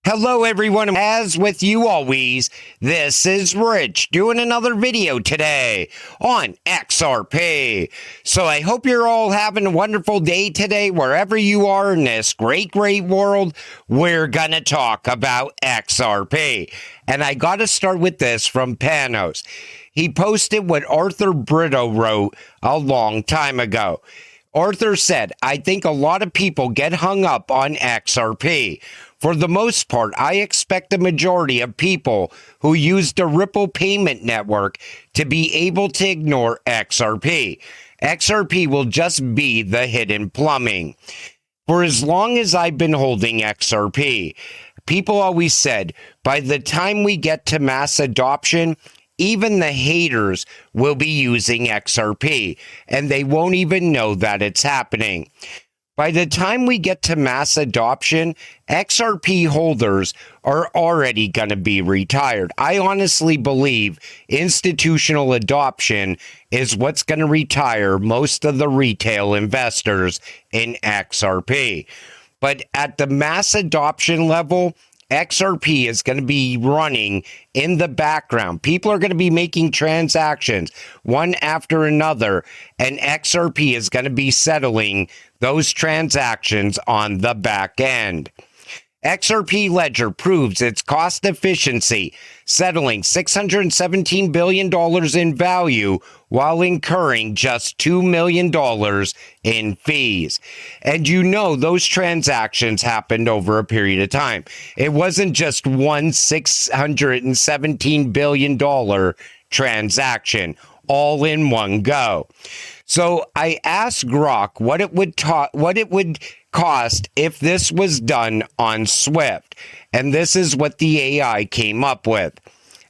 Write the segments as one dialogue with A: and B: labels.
A: Hello everyone, as with you always, this is Rich doing another video today on XRP. So I hope you're all having a wonderful day today wherever you are in this great world. We're gonna talk about XRP. And I gotta start with this from Panos. He posted what Arthur Brito wrote a long time ago. Arthur said, I think a lot of people get hung up on XRP. For the most part, I expect the majority of people who use the Ripple payment network to be able to ignore XRP. XRP will just be the hidden plumbing. For as long as I've been holding XRP, people always said, by the time we get to mass adoption, even the haters will be using XRP, and they won't even know that it's happening. By the time we get to mass adoption, XRP holders are already going to be retired. I honestly believe institutional adoption is what's going to retire most of the retail investors in XRP. But at the mass adoption level, XRP is going to be running in the background. People are going to be making transactions one after another, and XRP is going to be settling those transactions on the back end. XRP Ledger proves its cost efficiency, settling $617 billion in value while incurring just $2 million in fees. And you know those transactions happened over a period of time. It wasn't just one $617 billion transaction all in one go. So I asked Grok what it would cost if this was done on SWIFT, and this is what the AI came up with.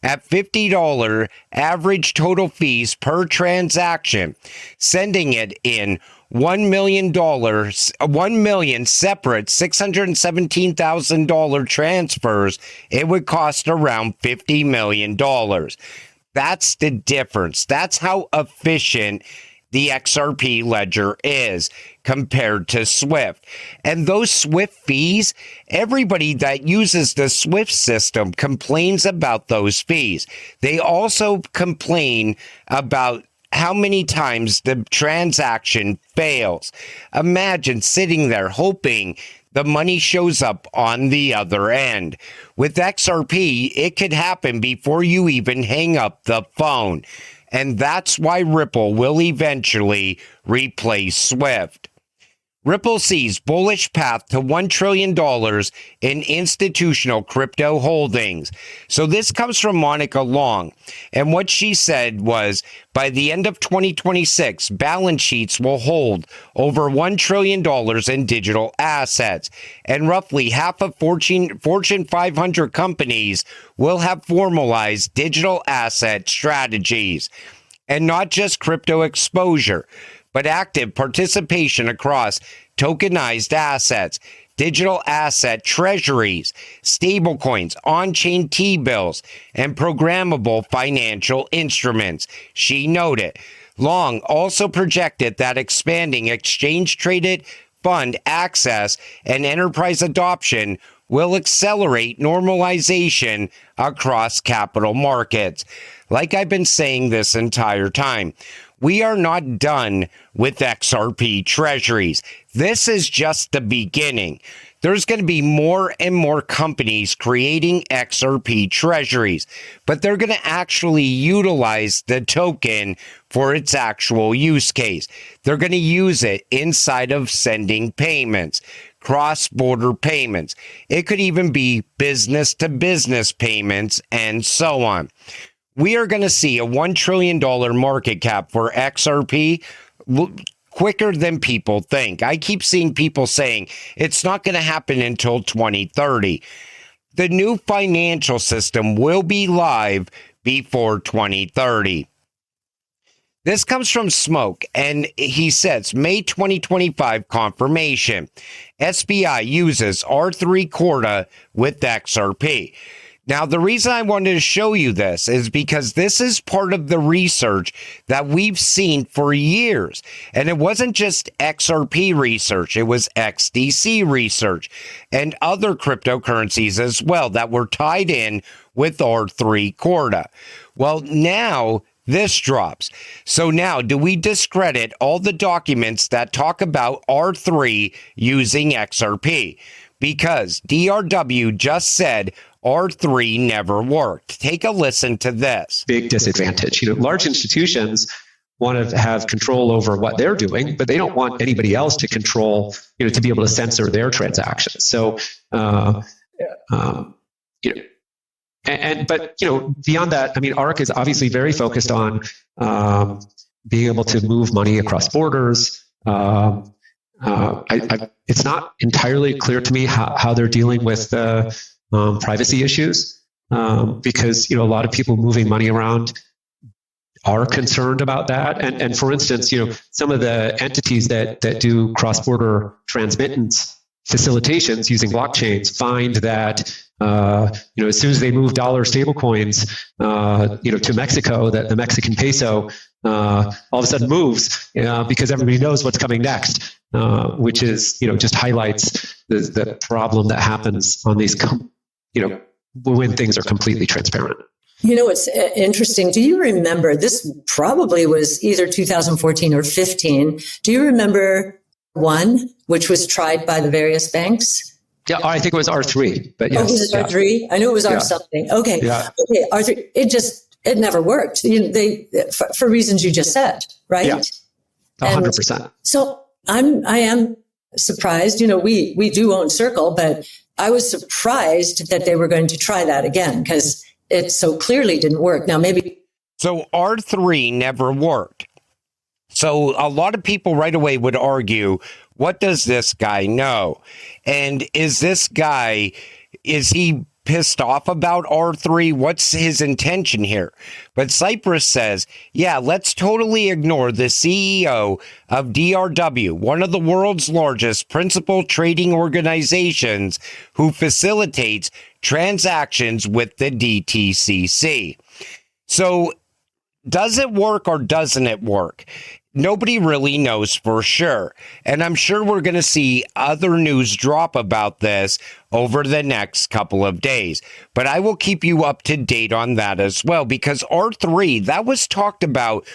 A: At $50 average total fees per transaction, sending it in $1 million separate $617,000 transfers, it would cost around $50 million. That's the difference. That's how efficient the XRP ledger is compared to SWIFT. And those SWIFT fees, everybody that uses the SWIFT system complains about those fees. They also complain about how many times the transaction fails. Imagine sitting there hoping the money shows up on the other end. With XRP, it could happen before you even hang up the phone. And that's why Ripple will eventually replace SWIFT. Ripple sees bullish path to $1 trillion in institutional crypto holdings. So this comes from Monica Long. And what she said was, by the end of 2026, balance sheets will hold over $1 trillion in digital assets. And roughly half of Fortune 500 companies will have formalized digital asset strategies. And not just crypto exposure, but active participation across tokenized assets, digital asset treasuries, stablecoins, on-chain T-bills, and programmable financial instruments, she noted. Long also projected that expanding exchange-traded fund access and enterprise adoption will accelerate normalization across capital markets. Like I've been saying this entire time, we are not done with XRP treasuries. This is just the beginning. There's going to be more and more companies creating XRP treasuries, but they're going to actually utilize the token for its actual use case. They're going to use it inside of sending payments, cross-border payments. It could even be business-to-business payments and so on. We are going to see a $1 trillion market cap for XRP quicker than people think. I keep seeing people saying it's not going to happen until 2030. The new financial system will be live before 2030. This comes from Smoke, and he says, May 2025 confirmation. SBI uses R3 Corda with XRP. Now, the reason I wanted to show you this is because this is part of the research that we've seen for years. And it wasn't just XRP research, it was XDC research and other cryptocurrencies as well that were tied in with R3 Corda. Well, now this drops. So now, do we discredit all the documents that talk about R3 using XRP? Because DRW just said R3 never worked. Take a listen to this.
B: Big disadvantage. Large institutions want to have control over what they're doing, but they don't want anybody else to control, to be able to censor their transactions. So, but beyond that, ARC is obviously very focused on being able to move money across borders. It's not entirely clear to me how they're dealing with the privacy issues, because a lot of people moving money around are concerned about that. And for instance, some of the entities that do cross-border transmittance facilitations using blockchains find that as soon as they move dollar stablecoins to Mexico, that the Mexican peso all of a sudden moves because everybody knows what's coming next, which is just highlights the problem that happens on these when things are completely transparent.
C: It's interesting. Do you remember, this probably was either 2014 or 15. Do you remember one, which was tried by the various banks?
B: Yeah, I think it was R3. But yes,
C: was it R3? I knew it was R something. Okay. Yeah. Okay, R3. It never worked. For reasons you just said, right?
B: Yeah. 100%.
C: So I am surprised. We do own Circle, but I was surprised that they were going to try that again because it so clearly didn't work. Now, maybe.
A: So R3 never worked. So a lot of people right away would argue, what does this guy know? And is he pissed off about R3? What's his intention here? But Cyprus says, yeah, let's totally ignore the CEO of DRW, one of the world's largest principal trading organizations who facilitates transactions with the DTCC. So does it work or doesn't it work? Nobody really knows for sure. And I'm sure we're going to see other news drop about this over the next couple of days. But I will keep you up to date on that as well, because R3, that was talked about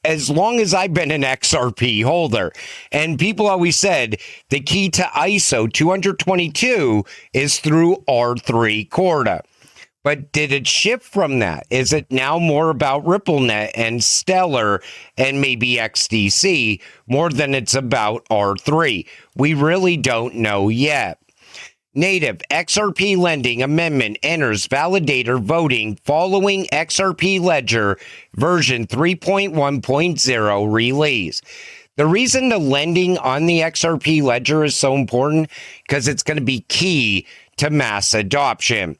A: as long as I've been an XRP holder. And people always said the key to ISO 222 is through R3 Corda. But did it shift from that? Is it now more about RippleNet and Stellar and maybe XDC more than it's about R3? We really don't know yet. Native XRP lending amendment enters validator voting following XRP Ledger version 3.1.0 release. The reason the lending on the XRP Ledger is so important because it's going to be key to mass adoption.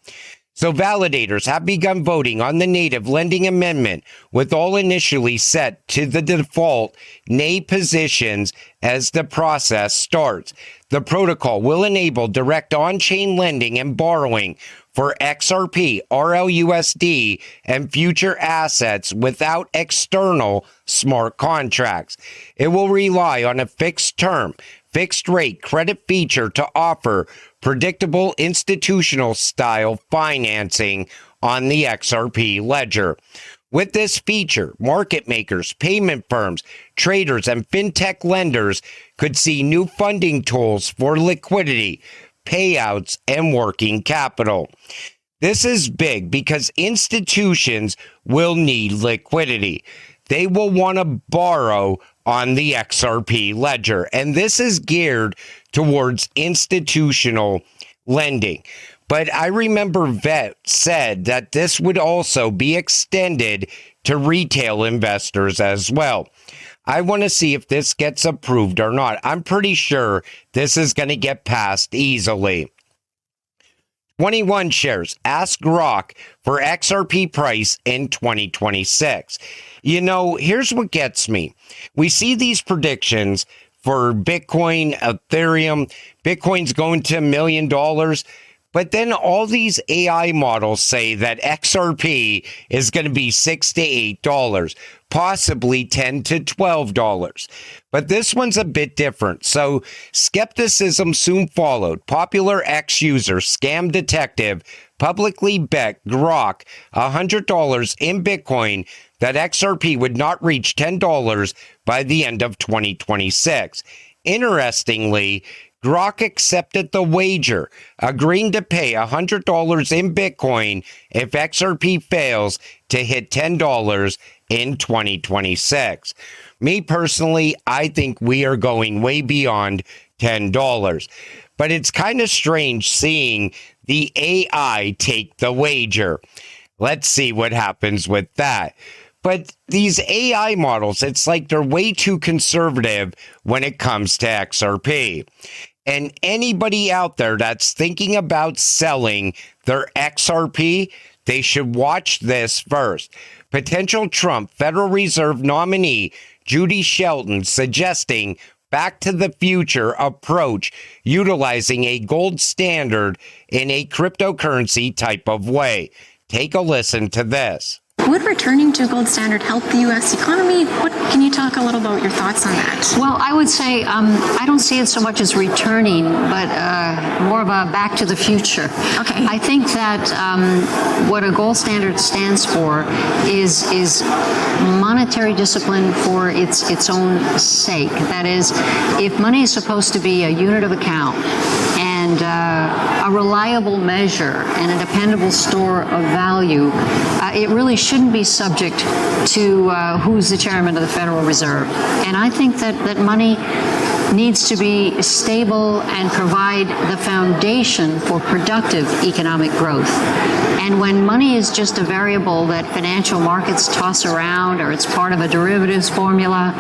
A: So validators have begun voting on the native lending amendment, with all initially set to the default nay positions as the process starts. The protocol will enable direct on-chain lending and borrowing for XRP, RLUSD, and future assets without external smart contracts. It will rely on a fixed term, fixed rate credit feature to offer predictable institutional style financing on the XRP Ledger. With this feature, market makers, payment firms, traders, and fintech lenders could see new funding tools for liquidity, payouts, and working capital. This is big because institutions will need liquidity. They will want to borrow on the XRP Ledger, and this is geared towards institutional lending. But I remember Vet said that this would also be extended to retail investors as well. I want to see if this gets approved or not. I'm pretty sure this is going to get passed easily. 21 shares. Ask Grok for XRP price in 2026. Here's what gets me. We see these predictions for Bitcoin, Ethereum. Bitcoin's going to $1 million. But then all these AI models say that XRP is going to be $6 to $8, possibly $10 to $12. But this one's a bit different. So skepticism soon followed. Popular X user Scam Detective publicly bet Grok $100 in Bitcoin that XRP would not reach $10 by the end of 2026. Interestingly, Grok accepted the wager, agreeing to pay $100 in Bitcoin if XRP fails to hit $10 in 2026. Me personally, I think we are going way beyond $10. But it's kind of strange seeing the AI take the wager. Let's see what happens with that. But these AI models, it's like they're way too conservative when it comes to XRP. And anybody out there that's thinking about selling their XRP, they should watch this first. Potential Trump Federal Reserve nominee Judy Shelton suggesting back to the future approach utilizing a gold standard in a cryptocurrency type of way. Take a listen to this.
D: Would returning to a gold standard help the U.S. economy? Can you talk a little about your thoughts on that?
E: Well, I would say I don't see it so much as returning, but more of a back to the future.
D: Okay.
E: I think that what a gold standard stands for is monetary discipline for its own sake. That is, if money is supposed to be a unit of account and a reliable measure and a dependable store of value, it really shouldn't be subject to who's the chairman of the Federal Reserve. And I think that money needs to be stable and provide the foundation for productive economic growth. And when money is just a variable that financial markets toss around, or it's part of a derivatives formula,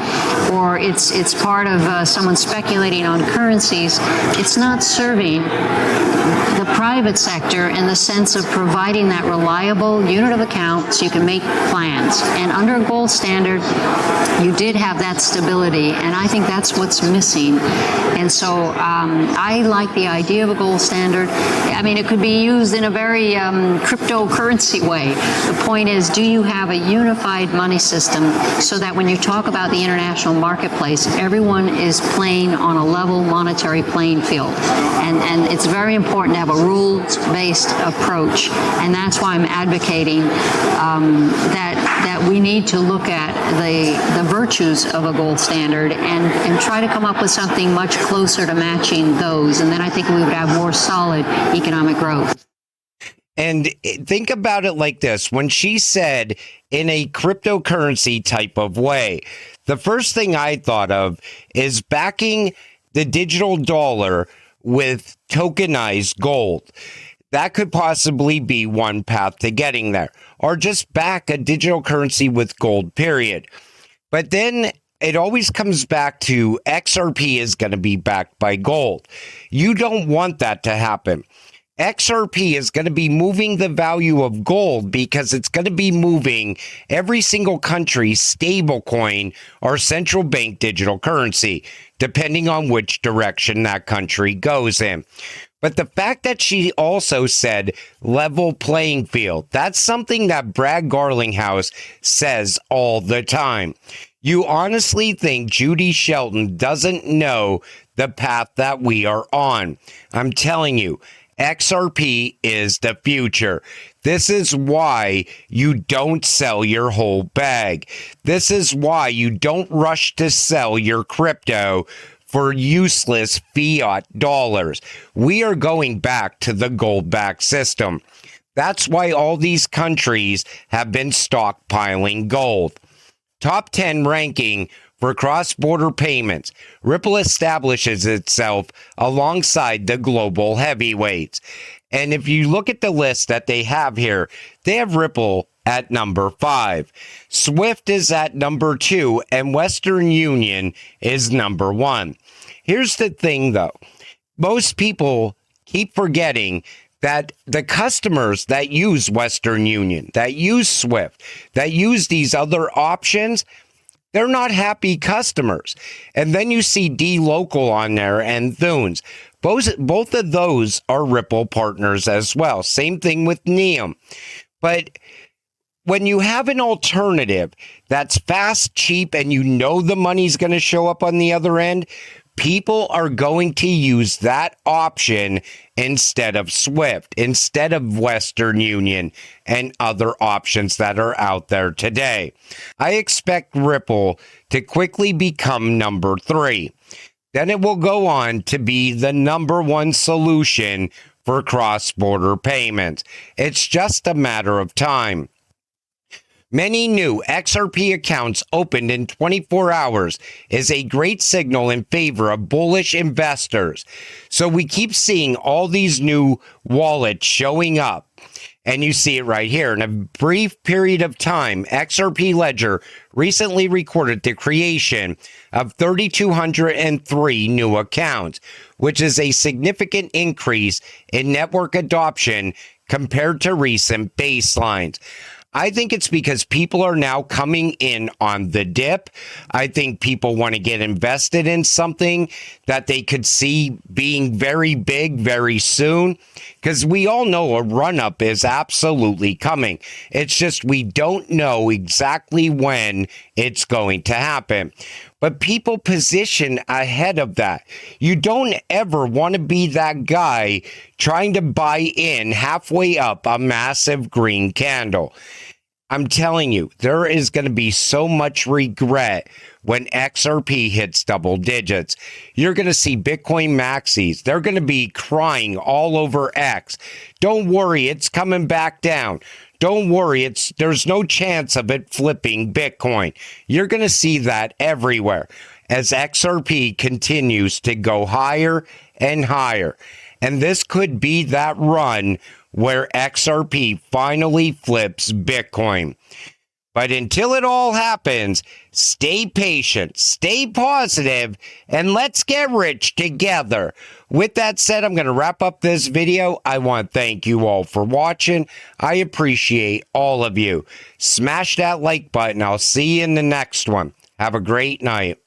E: or it's part of someone speculating on currencies, it's not serving the private sector in the sense of providing that reliable unit of account so you can make plans. And under a gold standard, you did have that stability, and I think that's what's missing. And so I like the idea of a gold standard. I mean, it could be used in a very cryptocurrency way. The point is, do you have a unified money system so that when you talk about the international marketplace, everyone is playing on a level monetary playing field? And it's very important to have a rules-based approach. And that's why I'm advocating that we need to look at the virtues of a gold standard and try to come up with something much closer to matching those. And then I think we would have more solid economic growth.
A: And think about it like this. When she said in a cryptocurrency type of way, the first thing I thought of is backing the digital dollar with tokenized gold. That could possibly be one path to getting there, or just back a digital currency with gold, period. But then it always comes back to XRP is going to be backed by gold. You don't want that to happen. XRP is going to be moving the value of gold because it's going to be moving every single country's stable coin or central bank digital currency, depending on which direction that country goes in. But the fact that she also said level playing field, that's something that Brad Garlinghouse says all the time. You honestly think Judy Shelton doesn't know the path that we are on? I'm telling you, XRP is the future. This is why you don't sell your whole bag. This is why you don't rush to sell your crypto for useless fiat dollars. We are going back to the gold-backed system. That's why all these countries have been stockpiling gold. Top 10 ranking for cross-border payments. Ripple establishes itself alongside the global heavyweights. And if you look at the list that they have here, they have Ripple at number 5. SWIFT is at number 2, and Western Union is number 1. Here's the thing, though. Most people keep forgetting that the customers that use Western Union, that use SWIFT, that use these other options, they're not happy customers. And then you see D-Local on there and Thunes. Both of those are Ripple partners as well. Same thing with Neum. But when you have an alternative that's fast, cheap, and you know the money's going to show up on the other end, people are going to use that option instead of SWIFT, instead of Western Union, and other options that are out there today. I expect Ripple to quickly become number 3. Then it will go on to be the number 1 solution for cross-border payments. It's just a matter of time. Many new XRP accounts opened in 24 hours is a great signal in favor of bullish investors. So we keep seeing all these new wallets showing up. And you see it right here. In a brief period of time, XRP Ledger recently recorded the creation of 3,203 new accounts, which is a significant increase in network adoption compared to recent baselines. I think it's because people are now coming in on the dip. I think people want to get invested in something that they could see being very big very soon, because we all know a run-up is absolutely coming. It's just we don't know exactly when it's going to happen. But people position ahead of that. You don't ever want to be that guy trying to buy in halfway up a massive green candle. I'm telling you, there is going to be so much regret when XRP hits double digits. You're going to see Bitcoin maxis. They're going to be crying all over X. Don't worry, it's coming back down. Don't worry, there's no chance of it flipping Bitcoin. You're going to see that everywhere as XRP continues to go higher and higher. And this could be that run where XRP finally flips Bitcoin. But until it all happens, stay patient, stay positive, and let's get rich together. With that said, I'm going to wrap up this video. I want to thank you all for watching. I appreciate all of you. Smash that like button. I'll see you in the next one. Have a great night.